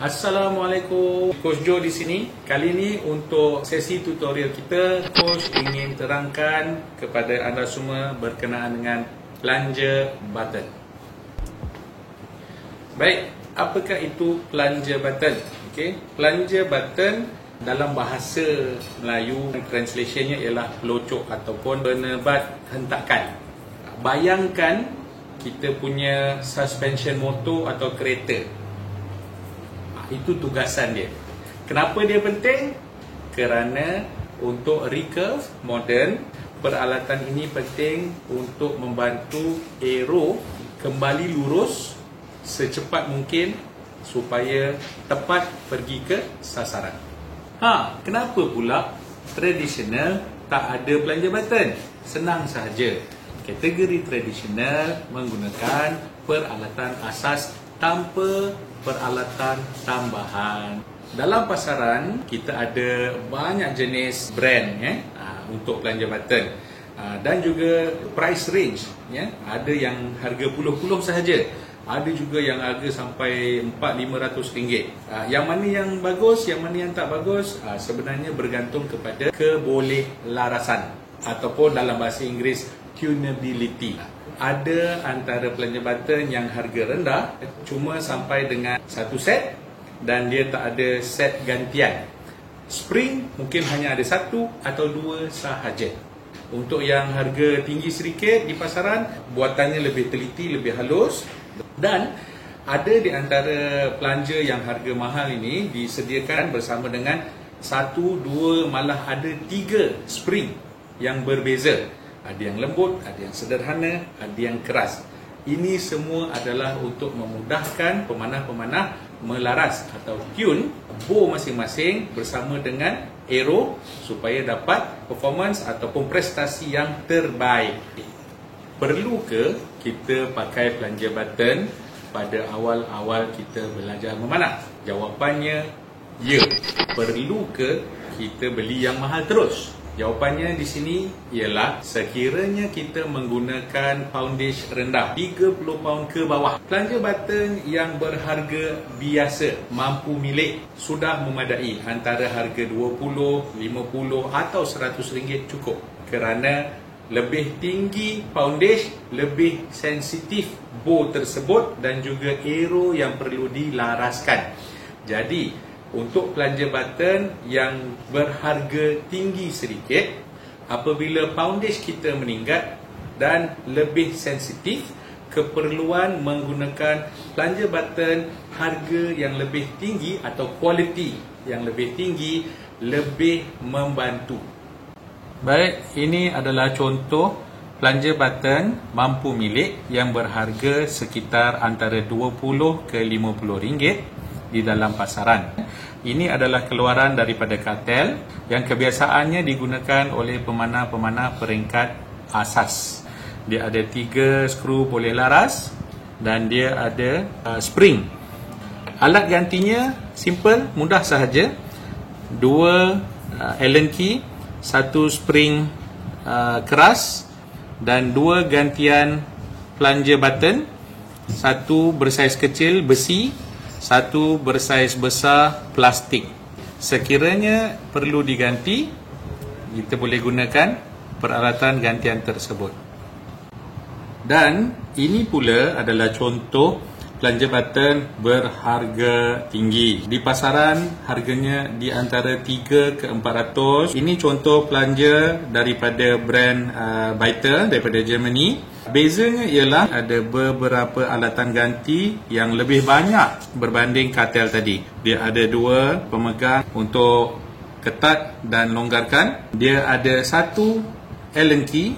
Assalamualaikum, Coach Joe di sini. Kali ini untuk sesi tutorial kita, Coach ingin terangkan kepada anda semua berkenaan dengan plunger button. Baik, apakah itu plunger button? Okey, plunger button dalam bahasa Melayu translationnya ialah pelocok ataupun penebat hentakan. Bayangkan kita punya suspension motor atau kereta. Itu tugasan dia. Kenapa dia penting? Kerana untuk recurve modern, peralatan ini penting untuk membantu aero kembali lurus secepat mungkin supaya tepat pergi ke sasaran. Kenapa pula tradisional tak ada plunger button? Senang sahaja. Kategori tradisional menggunakan peralatan asas tanpa peralatan tambahan. Dalam pasaran kita ada banyak jenis brand untuk plunger button dan juga price range ada yang harga puluh-puluh sahaja, ada juga yang harga sampai 400-500 ringgit. Yang mana yang bagus, yang mana yang tak bagus sebenarnya bergantung kepada kebolehlarasan ataupun dalam bahasa Inggeris tunability. Ada antara plunger button yang harga rendah cuma sampai dengan satu set dan dia tak ada set gantian. Spring mungkin hanya ada satu atau dua sahaja. Untuk yang harga tinggi sedikit di pasaran, buatannya lebih teliti, lebih halus, dan ada di antara plunger yang harga mahal ini disediakan bersama dengan satu, dua, malah ada 3 spring yang berbeza. Ada yang lembut, ada yang sederhana, ada yang keras. Ini semua adalah untuk memudahkan pemanah-pemanah melaras atau tune bow masing-masing bersama dengan aero supaya dapat performance ataupun prestasi yang terbaik. Perlu ke kita pakai plunger button pada awal-awal kita belajar memanah? Jawapannya ya. Perlu ke kita beli yang mahal terus? Jawapannya di sini ialah sekiranya kita menggunakan poundage rendah 30 pound ke bawah, plunger button yang berharga biasa mampu milik sudah memadai. Antara harga 20, 50 atau 100 ringgit cukup. Kerana lebih tinggi poundage, lebih sensitif bow tersebut dan juga aero yang perlu dilaraskan. Jadi untuk plunger button yang berharga tinggi sedikit, apabila poundage kita meningkat dan lebih sensitif, keperluan menggunakan plunger button harga yang lebih tinggi atau quality yang lebih tinggi lebih membantu. Baik, ini adalah contoh plunger button mampu milik yang berharga sekitar antara 20 ke 50 ringgit di dalam pasaran. Ini adalah keluaran daripada kartel yang kebiasaannya digunakan oleh pemanah-pemanah peringkat asas. Dia ada 3 skru boleh laras dan dia ada spring. Alat gantinya simple, mudah sahaja. 2 Allen key, 1 spring keras dan 2 gantian plunger button. 1 bersaiz kecil besi, 1 bersaiz besar plastik. Sekiranya perlu diganti, kita boleh gunakan peralatan gantian tersebut. Dan ini pula adalah contoh plunger button berharga tinggi. Di pasaran harganya di antara 3 ke 400. Ini contoh plunger daripada brand Beiter daripada Germany. Bezanya ialah ada beberapa alatan ganti yang lebih banyak berbanding kartel tadi. Dia ada 2 pemegang untuk ketat dan longgarkan. Dia ada 1 Allen key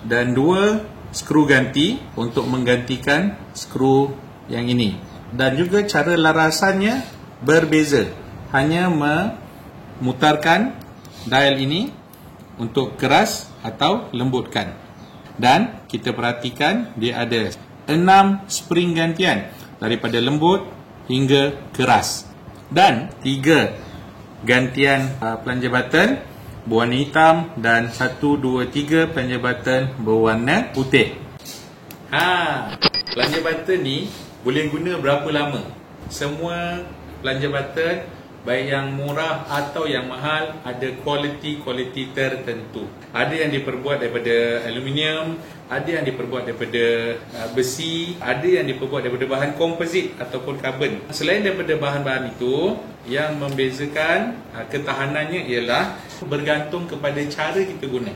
dan 2 skru ganti untuk menggantikan skru yang ini. Dan juga cara larasannya berbeza. Hanya memutarkan dial ini untuk keras atau lembutkan. Dan kita perhatikan dia ada 6 spring gantian daripada lembut hingga keras. Dan 3 gantian plunger button berwarna hitam dan 1, 2, 3 plunger button berwarna putih. Plunger button ni boleh guna berapa lama? Semua belanja button, baik yang murah atau yang mahal, ada kualiti tertentu. Ada yang diperbuat daripada aluminium, ada yang diperbuat daripada besi, ada yang diperbuat daripada bahan komposit ataupun karbon. Selain daripada bahan-bahan itu, yang membezakan ketahanannya ialah bergantung kepada cara kita guna.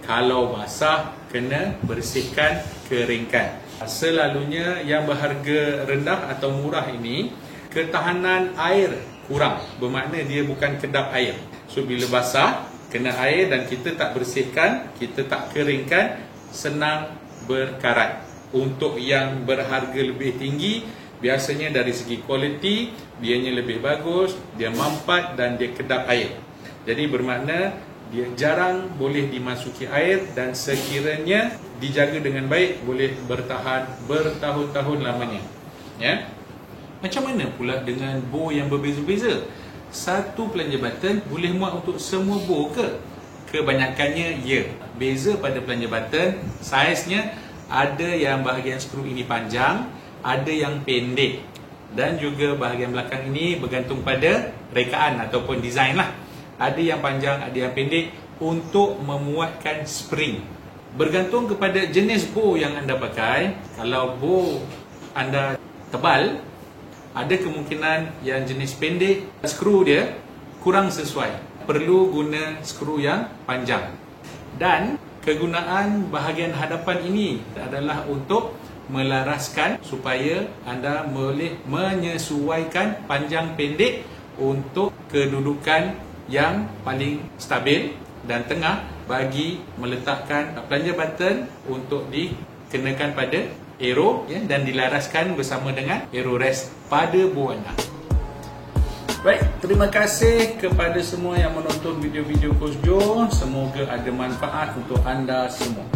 Kalau basah, kena bersihkan, keringkan. Selalunya yang berharga rendah atau murah ini, ketahanan air kurang, bermakna dia bukan kedap air. So bila basah, kena air dan kita tak bersihkan, kita tak keringkan, senang berkarat. Untuk yang berharga lebih tinggi, biasanya dari segi kualiti, dianya lebih bagus, dia mampat dan dia kedap air. Jadi bermakna dia jarang boleh dimasuki air dan sekiranya dijaga dengan baik boleh bertahan bertahun-tahun lamanya. Ya. Macam mana pula dengan bow yang berbeza-beza? Satu pelanja button boleh muat untuk semua bow ke? Kebanyakannya ya. Beza pada pelanja button, saiznya ada yang bahagian skru ini panjang, ada yang pendek, dan juga bahagian belakang ini bergantung pada rekaan ataupun design lah. Ada yang panjang, ada yang pendek untuk memuatkan spring. Bergantung kepada jenis bow yang anda pakai. Kalau bow anda tebal, ada kemungkinan yang jenis pendek, skru dia kurang sesuai. Perlu guna skru yang panjang. Dan kegunaan bahagian hadapan ini adalah untuk melaraskan supaya anda boleh menyesuaikan panjang pendek untuk kedudukan yang paling stabil dan tengah bagi meletakkan pelanja button untuk dikenakan pada aero, ya, dan dilaraskan bersama dengan aero rest pada bow anda. Baik, terima kasih kepada semua yang menonton video-video Coach Joe. Semoga ada manfaat untuk anda semua.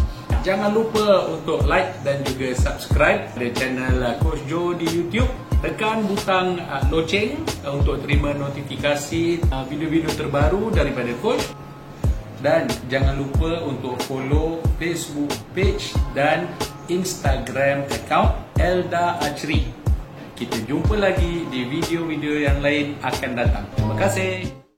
Jangan lupa untuk like dan juga subscribe di channel Coach Joe di YouTube. Tekan butang loceng untuk terima notifikasi video-video terbaru daripada Coach. Dan jangan lupa untuk follow Facebook page dan Instagram account Elda Archery. Kita jumpa lagi di video-video yang lain akan datang. Terima kasih.